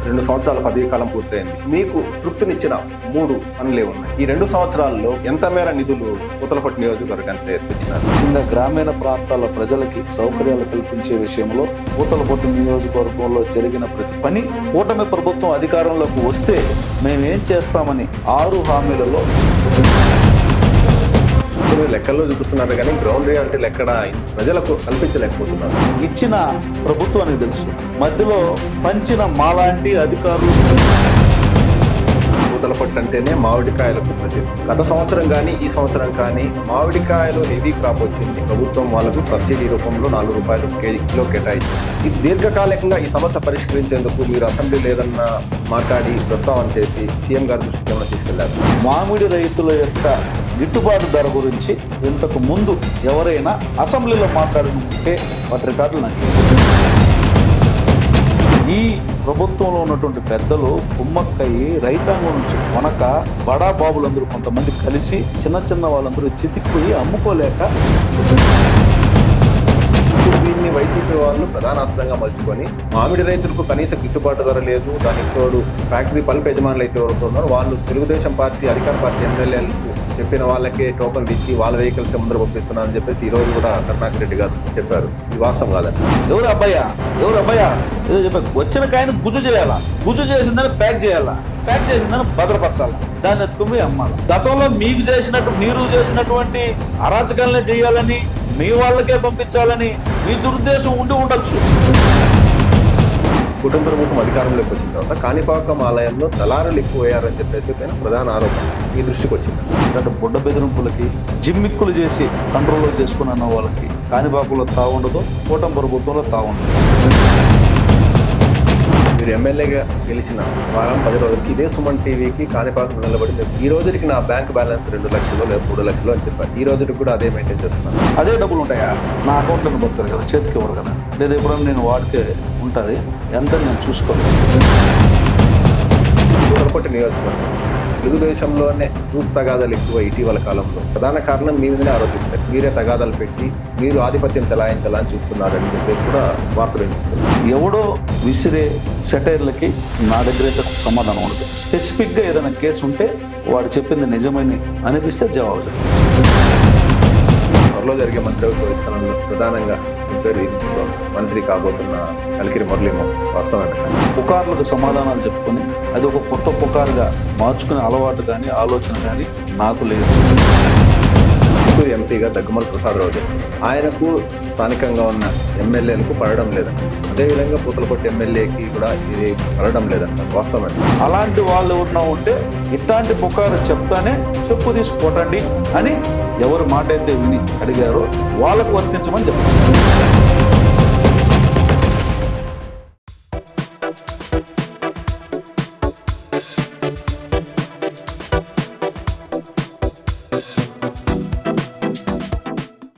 2 సంవత్సరాల పదవీ కాలం పూర్తయింది. మీకు తృప్తినిచ్చిన 3 పనులే ఉన్నాయి. ఈ 2 సంవత్సరాల్లో ఎంత మేర నిధులు పూతలపట్టు నియోజకవర్గానికి తెచ్చినారు? కింద గ్రామీణ ప్రాంతాల ప్రజలకి సౌకర్యాలు కల్పించే విషయంలో పూతలపట్టు నియోజకవర్గంలో జరిగిన ప్రతి పని కూటమి ప్రభుత్వం అధికారంలోకి వస్తే మేమేం చేస్తామని 6 హామీలలో లెక్కల్లో చూపిస్తున్నారు కానీ గ్రౌండ్ రియాలిటీలు ఎక్కడ ప్రజలకు కల్పించలేకపోతున్నారు. ఇచ్చిన ప్రభుత్వానికి తెలుసు, మధ్యలో పంచిన మాలాంటి అధికారులు. పూతలపట్టు అంటేనే మామిడికాయలకు ప్రసిద్ధి. గత సంవత్సరం కానీ ఈ సంవత్సరం కానీ మామిడికాయలు హెవీ క్రాప్ వచ్చింది. ప్రభుత్వం వాళ్ళకు సబ్సిడీ రూపంలో ₹4 కిలో కేటాయించింది. ఇది దీర్ఘకాలికంగా ఈ సమస్య పరిష్కరించేందుకు మీరు అసెంబ్లీలో ఏదన్నా మాట్లాడి ప్రస్తావన చేసి సీఎం గారి దృష్టికి ఏమైనా తీసుకెళ్లారు? మామిడి రైతుల యొక్క గిట్టుబాటు ధర గురించి ఇంతకు ముందు ఎవరైనా అసెంబ్లీలో మాట్లాడుకుంటే వాటి రికార్డులు నాకు ఈ ప్రభుత్వంలో ఉన్నటువంటి పెద్దలు కుమ్మక్కయ్యి రైతాంగం నుంచి కొనక బడా బాబులందరూ కొంతమంది కలిసి చిన్న వాళ్ళందరూ చితికిపోయి అమ్ముకోలేక దీన్ని వైసీపీ వాళ్ళు ప్రధాన అస్త్రంగా మలుచుకొని మామిడి రైతులకు కనీస గిట్టుబాటు ధర లేదు, దానికి తోడు ఫ్యాక్టరీ పల్ప్ యజమానులు అయితే ఎవరుతున్నారో వాళ్ళు తెలుగుదేశం పార్టీ అధికార పార్టీ ఎమ్మెల్యేలకు చెప్పిన వాళ్ళకే టోకన్లు ఇచ్చి వాళ్ళ వెహికల్స్ ముందర పంపిస్తున్నారని చెప్పేసి ఈ రోజు కూడా కరుణాకర్ రెడ్డి గారు చెప్పారు. ఇది వాస్తవం కాదండి. ఎవరు అబ్బాయా ఏదో చెప్పారు, వచ్చిన కాయను గుజ్జు చేయాలా, గుజ్జు చేసిందని ప్యాక్ చేయాలా, ప్యాక్ చేసిందని భద్రపరచాలా, దాన్ని ఎత్తుకుని అమ్మాలి. గతంలో మీరు చేసినటువంటి అరాచకాలనే చేయాలని, మీ వాళ్ళకే పంపించాలని మీ దురుద్దేశం ఉండి ఉండొచ్చు. కుటుంబ ప్రభుత్వం అధికారంలోకి వచ్చిన తర్వాత కాణిపాకం ఆలయంలో దళారులు ఎక్కువయ్యారని చెప్పేసి ప్రధాన ఆరోపణ ఈ దృష్టికి వచ్చింది. అంటే బుడ్డ బెదిరింపులకి జిమ్మిక్కులు చేసి కంట్రోల్లో చేసుకున్న వాళ్ళకి కాణిపాకంలో తాగుండదు, కూటమి ప్రభుత్వంలో తాగుండదు. మీరు ఎమ్మెల్యేగా గెలిచిన వారం 10 రోజులకి ఇదే సుమన్ టీవీకి కాణిపాకం నిలబడి ఈ రోజుకి నా బ్యాంక్ బ్యాలెన్స్ 2 లక్షలు లేదా 3 లక్షలు అని చెప్పారు. ఈ రోజుకి కూడా అదే మెయింటైన్ చేస్తున్నాను. అదే డబ్బులు ఉంటాయా? నా అకౌంట్లోకి పోతారు కదా, చేతికి ఇవ్వరు కదా, లేదా ఎప్పుడైనా నేను వాడితే ఉంటుంది ఎంత నేను చూసుకోవాలి. పూతలపట్టు నియోజకవర్గం తెలుగుదేశంలోనే తగాదాలు ఎక్కువ ఇటీవల కాలంలో. ప్రధాన కారణం మీ మీదనే ఆరోపిస్తారు. మీరే తగాదాలు పెట్టి మీరు ఆధిపత్యం చెలాయించాలని చూస్తున్నారని చెప్పేసి కూడా వార్తలు వినిపిస్తున్నారు. ఎవడో విసిరే సెటైర్లకి నా దగ్గర అయితే సమాధానం ఉండదు. స్పెసిఫిక్గా ఏదైనా కేసు ఉంటే వాడు చెప్పింది నిజమని అనిపిస్తే జవాబు. త్వరలో జరిగే మంత్రివర్గ విస్తరణలో ప్రధానంగా పేరు వినిపిస్తోంది. మంత్రి కాబోతున్న కలికిరి మురళీమోహన్. వాస్తవం పుకార్లకు సమాధానాలు చెప్పుకొని అది ఒక కొత్త పుకారుగా మార్చుకునే అలవాటు కానీ ఆలోచన కానీ నాకు లేదు. ఎంపీగా దగ్గుమల ప్రసాదరావు ఆయనకు స్థానికంగా ఉన్న ఎమ్మెల్యేలకు పడడం లేదంట. అదేవిధంగా పూతలపట్టు ఎమ్మెల్యేకి కూడా ఇది పడడం లేదంట. వాస్తవం. అలాంటి వాళ్ళు ఎవరన్నా ఉంటే ఇట్లాంటి పుకారు చెప్తానే చెప్పు తీసుకుపోటండి అని ఎవరు మాట అయితే విని అడిగారో వాళ్ళకు వర్తించమని చెప్తాను.